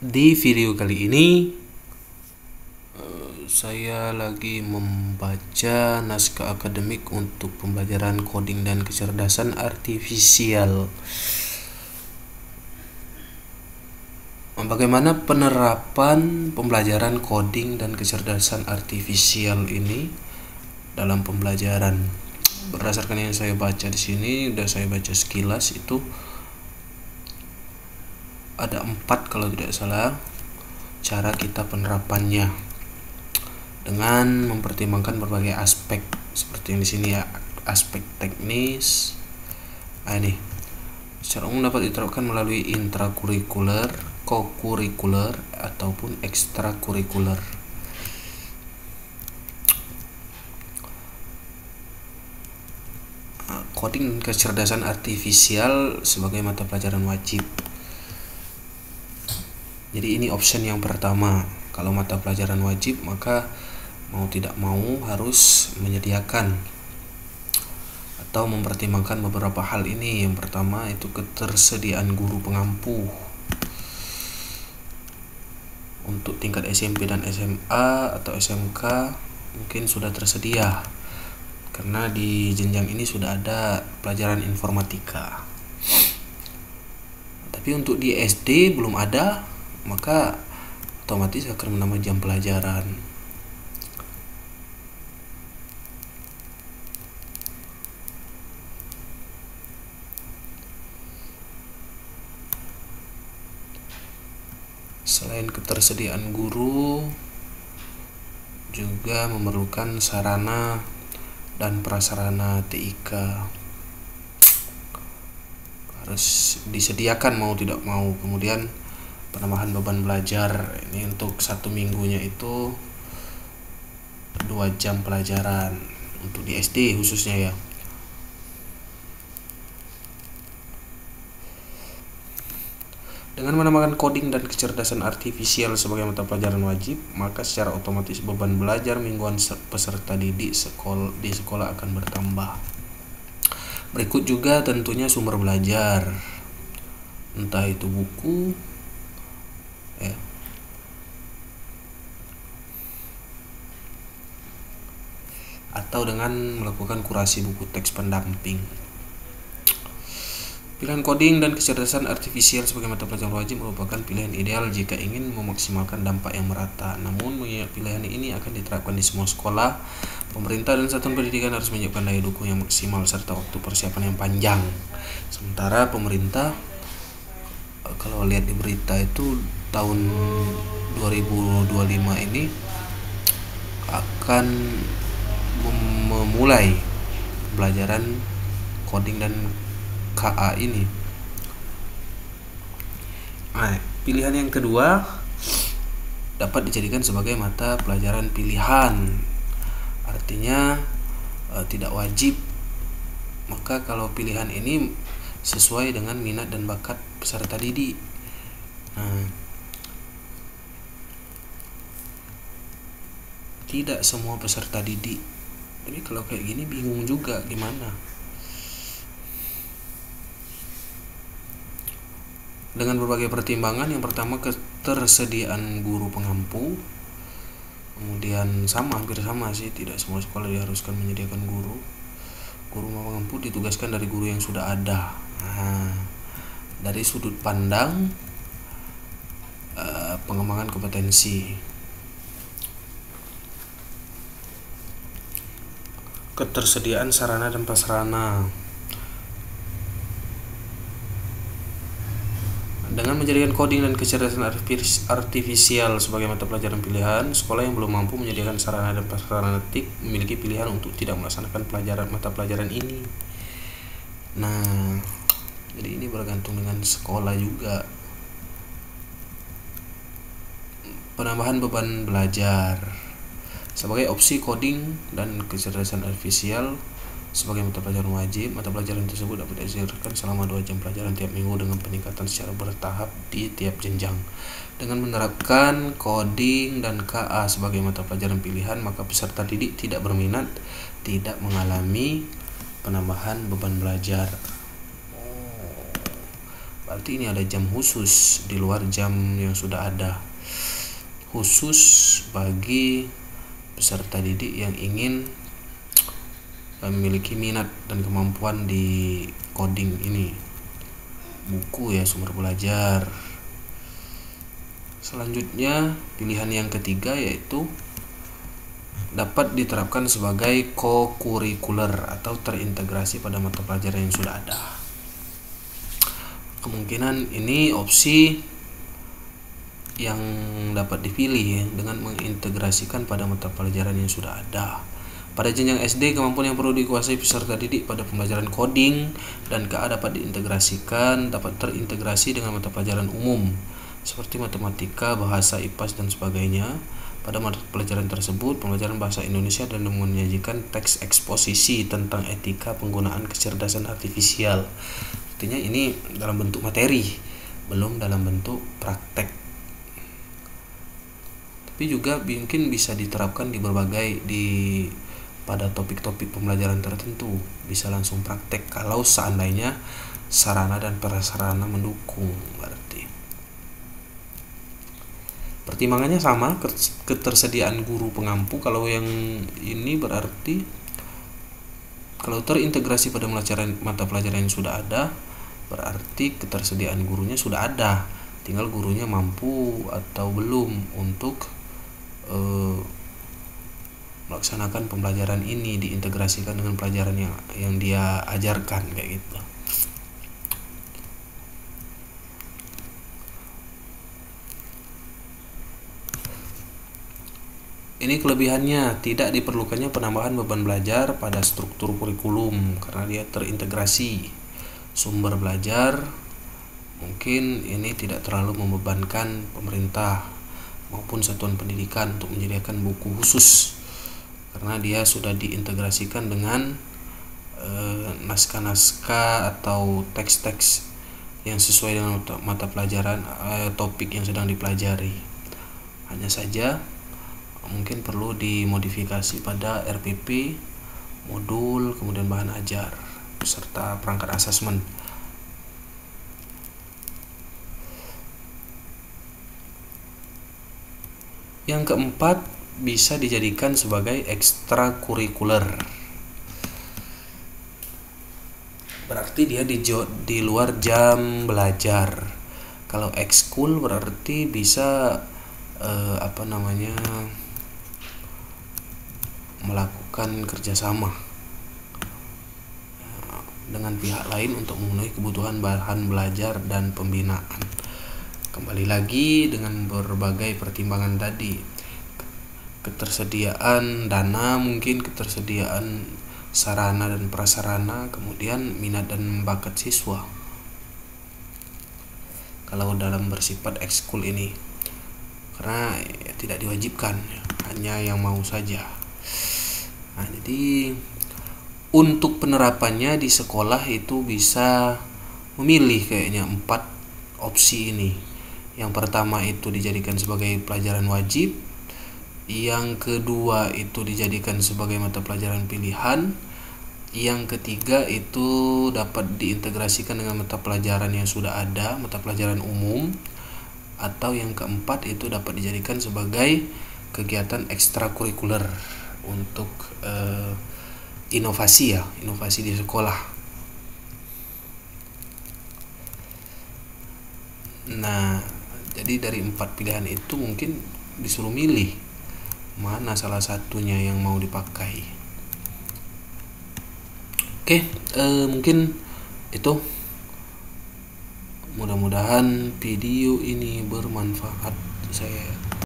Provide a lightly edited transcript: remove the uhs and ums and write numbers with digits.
Di video kali ini saya lagi membaca naskah akademik untuk pembelajaran coding dan kecerdasan artifisial. Bagaimana penerapan pembelajaran coding dan kecerdasan artifisial ini dalam pembelajaran? Berdasarkan yang saya baca di sini, udah saya baca sekilas itu ada 4 kalau tidak salah cara kita penerapannya dengan mempertimbangkan berbagai aspek seperti yang di sini ya, aspek teknis. Ini secara umum dapat diterapkan melalui intrakurikuler, kokurikuler ataupun ekstrakurikuler. Coding dan kecerdasan artifisial sebagai mata pelajaran wajib. Jadi ini option yang pertama. Kalau mata pelajaran wajib, maka mau tidak mau harus menyediakan atau mempertimbangkan beberapa hal ini. Yang pertama itu ketersediaan guru pengampu. Untuk tingkat SMP dan SMA atau SMK mungkin sudah tersedia, karena di jenjang ini sudah ada pelajaran informatika. Tapi untuk di SD belum ada, maka otomatis akan menambah jam pelajaran. Selain ketersediaan guru, juga memerlukan sarana dan prasarana TIK. Harus disediakan mau tidak mau. Kemudian penambahan beban belajar, ini untuk 1 minggunya itu 2 jam pelajaran untuk di SD khususnya ya. Dengan menambahkan coding dan kecerdasan artifisial sebagai mata pelajaran wajib, maka secara otomatis beban belajar mingguan peserta didik di sekolah akan bertambah. Berikut juga tentunya sumber belajar, entah itu buku ya, atau dengan melakukan kurasi buku teks pendamping. Pilihan coding dan kecerdasan artifisial sebagai mata pelajaran wajib merupakan pilihan ideal jika ingin memaksimalkan dampak yang merata. Namun, mengingat pilihan ini akan diterapkan di semua sekolah, pemerintah dan satuan pendidikan harus menyiapkan daya dukung yang maksimal serta waktu persiapan yang panjang. Sementara pemerintah, kalau lihat di berita itu tahun 2025 ini akan memulai pembelajaran coding dan KA ini. Pilihan yang kedua dapat dijadikan sebagai mata pelajaran pilihan. Artinya tidak wajib. Maka kalau pilihan ini sesuai dengan minat dan bakat peserta didik. Tidak semua peserta didik. Tapi kalau kayak gini bingung juga gimana. Dengan berbagai pertimbangan, yang pertama ketersediaan guru pengampu. Kemudian hampir sama sih, tidak semua sekolah diharuskan menyediakan guru. Guru pengampu ditugaskan dari guru yang sudah ada. Dari sudut pandang pengembangan kompetensi. Ketersediaan sarana dan prasarana. Dengan menjadikan coding dan kecerdasan artifisial sebagai mata pelajaran pilihan, sekolah yang belum mampu menyediakan sarana dan prasarana TIK memiliki pilihan untuk tidak melaksanakan mata pelajaran ini. Jadi ini bergantung dengan sekolah juga. Penambahan beban belajar. Sebagai opsi coding dan kecerdasan artifisial sebagai mata pelajaran wajib, mata pelajaran tersebut dapat diajarkan selama 2 jam pelajaran tiap minggu dengan peningkatan secara bertahap di tiap jenjang. Dengan menerapkan coding dan KA sebagai mata pelajaran pilihan, maka peserta didik tidak berminat tidak mengalami penambahan beban belajar. Berarti ini ada jam khusus di luar jam yang sudah ada, khusus bagi peserta didik yang ingin memiliki minat dan kemampuan di coding ini. Buku ya, sumber belajar. Selanjutnya pilihan yang ketiga yaitu dapat diterapkan sebagai co-curricular atau terintegrasi pada mata pelajaran yang sudah ada. Kemungkinan ini opsi yang dapat dipilih ya, dengan mengintegrasikan pada mata pelajaran yang sudah ada. Pada jenjang SD, kemampuan yang perlu dikuasai peserta didik pada pembelajaran coding dan KA dapat terintegrasi dengan mata pelajaran umum seperti matematika, bahasa, IPAS dan sebagainya. Pada mata pelajaran tersebut, pembelajaran bahasa Indonesia dan menyajikan teks eksposisi tentang etika penggunaan kecerdasan artifisial. Artinya ini dalam bentuk materi, belum dalam bentuk praktek. Tapi juga mungkin bisa diterapkan pada topik-topik pembelajaran tertentu, bisa langsung praktek kalau seandainya sarana dan prasarana mendukung. Berarti pertimbangannya sama, ketersediaan guru pengampu. Kalau yang ini berarti kalau terintegrasi pada mata pelajaran yang sudah ada, berarti ketersediaan gurunya sudah ada, tinggal gurunya mampu atau belum untuk melaksanakan pembelajaran ini, diintegrasikan dengan pelajaran yang dia ajarkan, kayak gitu. Ini kelebihannya, tidak diperlukannya penambahan beban belajar pada struktur kurikulum karena dia terintegrasi. Sumber belajar mungkin ini tidak terlalu membebankan pemerintah maupun satuan pendidikan untuk menyediakan buku khusus karena dia sudah diintegrasikan dengan naskah-naskah atau teks-teks yang sesuai dengan mata pelajaran topik yang sedang dipelajari. Hanya saja mungkin perlu dimodifikasi pada RPP, modul, kemudian bahan ajar serta perangkat asesmen. Yang keempat, bisa dijadikan sebagai ekstrakurikuler. Berarti dia di luar jam belajar. Kalau ekskul berarti bisa melakukan kerjasama dengan pihak lain untuk memenuhi kebutuhan bahan belajar dan pembinaan. Kembali lagi dengan berbagai pertimbangan tadi, ketersediaan dana, mungkin ketersediaan sarana dan prasarana, kemudian minat dan bakat siswa. Kalau dalam bersifat ekskul ini, karena tidak diwajibkan, hanya yang mau saja. Nah, jadi untuk penerapannya di sekolah itu bisa memilih kayaknya 4 opsi ini. Yang pertama itu dijadikan sebagai pelajaran wajib, yang kedua itu dijadikan sebagai mata pelajaran pilihan, yang ketiga itu dapat diintegrasikan dengan mata pelajaran yang sudah ada, mata pelajaran umum, atau yang keempat itu dapat dijadikan sebagai kegiatan ekstrakurikuler untuk inovasi di sekolah. Nah, jadi dari 4 pilihan itu mungkin disuruh milih mana salah satunya yang mau dipakai. Oke, mungkin itu. Mudah-mudahan video ini bermanfaat. Saya